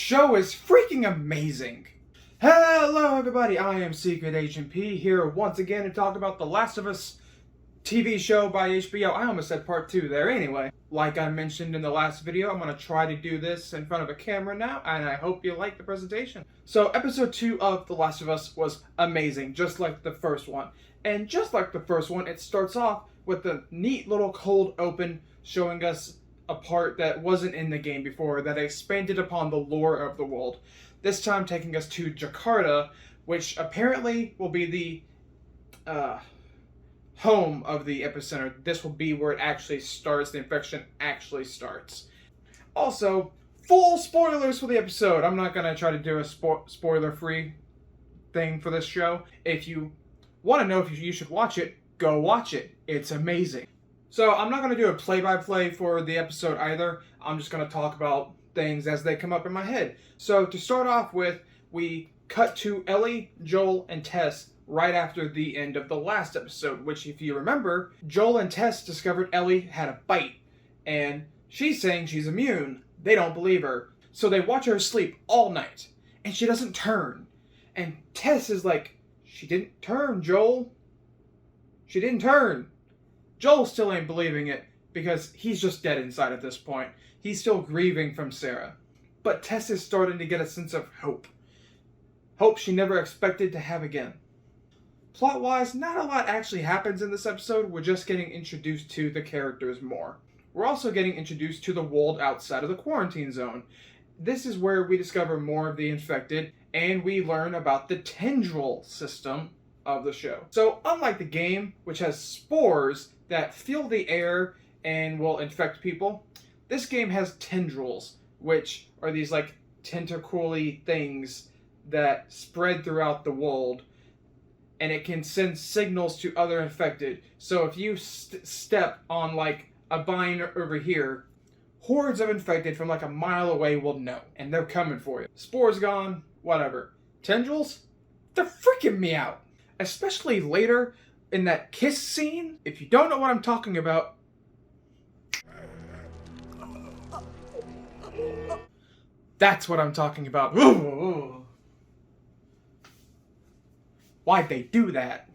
show is freaking amazing. Hello everybody, I am Secret Agent P here once again to talk about The Last of Us TV show by HBO. I almost said part 2 there anyway. Like I mentioned in the last video, I'm going to try to do this in front of a camera now, and I hope you like the presentation. So episode 2 of The Last of Us was amazing, just like the first one. And just like the first one, it starts off with a neat little cold open showing us a part that wasn't in the game before, that expanded upon the lore of the world. This time taking us to Jakarta, which apparently will be the home of the epicenter. This will be where it actually starts, the infection actually starts. Also, full spoilers for the episode. I'm not going to try to do a spoiler-free thing for this show. If you want to know if you should watch it, go watch it. It's amazing. So I'm not going to do a play-by-play for the episode either. I'm just going to talk about things as they come up in my head. So to start off with, we cut to Ellie, Joel, and Tess right after the end of the last episode, which, if you remember, Joel and Tess discovered Ellie had a bite, and she's saying she's immune. They don't believe her. So they watch her sleep all night, and she doesn't turn. And Tess is like, she didn't turn, Joel. She didn't turn. Joel still ain't believing it, because he's just dead inside at this point. He's still grieving from Sarah. But Tess is starting to get a sense of hope. Hope she never expected to have again. Plot-wise, not a lot actually happens in this episode. We're just getting introduced to the characters more. We're also getting introduced to the world outside of the quarantine zone. This is where we discover more of the infected, and we learn about the tendril system of the show. So, unlike the game, which has spores that fill the air and will infect people, this game has tendrils, which are these like tentacle-y things that spread throughout the world, and it can send signals to other infected. So if you step on like a vine over here, hordes of infected from like a mile away will know, and they're coming for you. Spores gone, whatever. Tendrils? They're freaking me out. Especially later in that kiss scene. If you don't know what I'm talking about, that's what I'm talking about. Why'd they do that?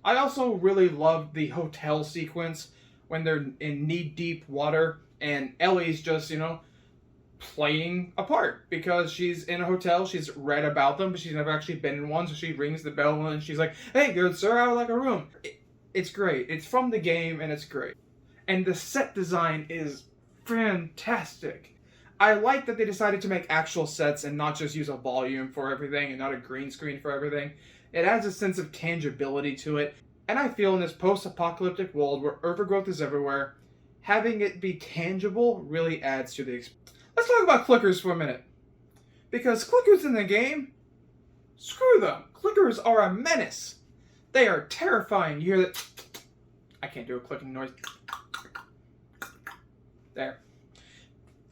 I also really love the hotel sequence when they're in knee-deep water and Ellie's just, playing a part because she's in a hotel. She's read about them, but she's never actually been in one, so she rings the bell and she's like, "Hey, good sir, I would like a room." It's great. It's from the game and it's great. And the set design is fantastic. I like that they decided to make actual sets and not just use a volume for everything and not a green screen for everything. It adds a sense of tangibility to it. And I feel in this post-apocalyptic world where overgrowth is everywhere, having it be tangible really adds to the experience. Let's talk about clickers for a minute. Because clickers in the game, screw them. Clickers are a menace. They are terrifying. You hear that? I can't do a clicking noise. There.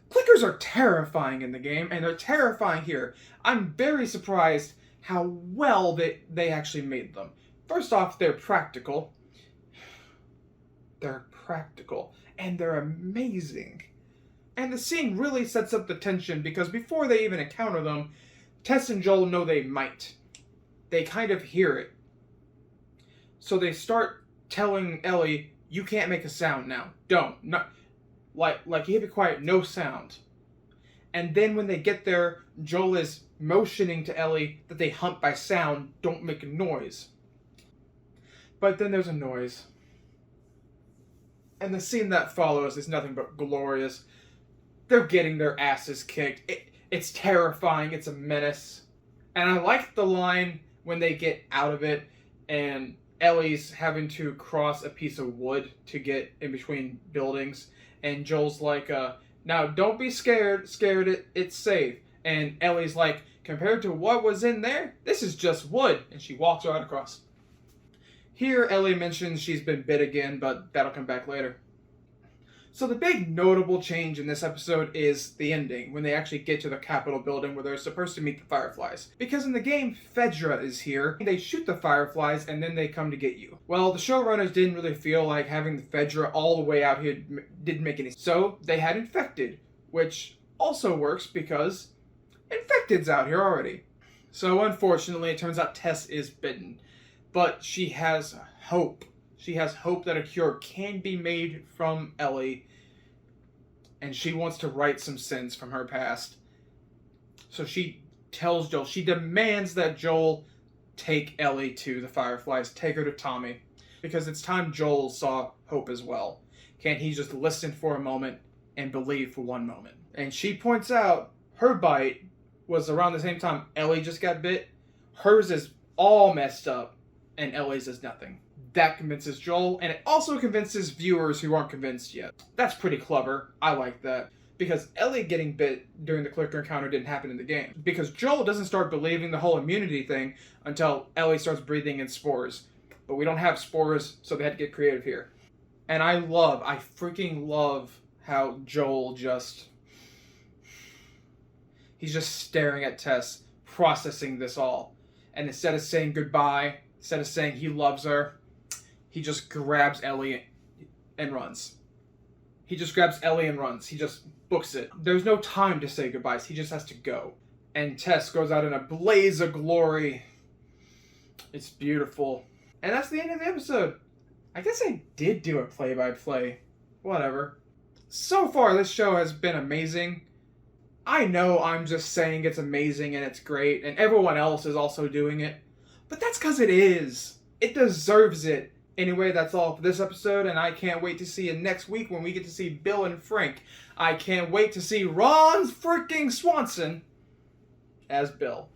Clickers are terrifying in the game, and they're terrifying here. I'm very surprised how well they actually made them. First off, they're practical. They're practical, and they're amazing. And the scene really sets up the tension, because before they even encounter them, Tess and Joel know they might. They kind of hear it. So they start telling Ellie, "You can't make a sound now. Don't. Not, like you have to be quiet, no sound." And then when they get there, Joel is motioning to Ellie that they hunt by sound, don't make a noise. But then there's a noise. And the scene that follows is nothing but glorious. They're getting their asses kicked. It's terrifying. It's a menace. And I like the line when they get out of it and Ellie's having to cross a piece of wood to get in between buildings. And Joel's like, "Now don't be scared. It's safe." And Ellie's like, "Compared to what was in there, this is just wood." And she walks right across. Here, Ellie mentions she's been bit again, but that'll come back later. So the big notable change in this episode is the ending, when they actually get to the Capitol building where they're supposed to meet the Fireflies. Because in the game, Fedra is here. They shoot the Fireflies and then they come to get you. Well, the showrunners didn't really feel like having the Fedra all the way out here didn't make any sense. So they had Infected, which also works because infecteds out here already. So unfortunately, it turns out Tess is bitten. But she has hope. She has hope that a cure can be made from Ellie. And she wants to right some sins from her past. So she tells Joel, she demands that Joel take Ellie to the Fireflies, take her to Tommy. Because it's time Joel saw hope as well. Can't he just listen for a moment and believe for one moment? And she points out her bite was around the same time Ellie just got bit. Hers is all messed up, and Ellie's is nothing. That convinces Joel, and it also convinces viewers who aren't convinced yet. That's pretty clever. I like that. Because Ellie getting bit during the clicker encounter didn't happen in the game. Because Joel doesn't start believing the whole immunity thing until Ellie starts breathing in spores. But we don't have spores, so they had to get creative here. And I freaking love how Joel he's just staring at Tess, processing this all. And instead of saying goodbye, instead of saying he loves her, he just grabs Ellie and runs. He just grabs Ellie and runs. He just books it. There's no time to say goodbyes. He just has to go. And Tess goes out in a blaze of glory. It's beautiful. And that's the end of the episode. I guess I did do a play-by-play. Whatever. So far, this show has been amazing. I know I'm just saying it's amazing and it's great, and everyone else is also doing it. But that's because it is. It deserves it. Anyway, that's all for this episode, and I can't wait to see you next week when we get to see Bill and Frank. I can't wait to see Ron freaking Swanson as Bill.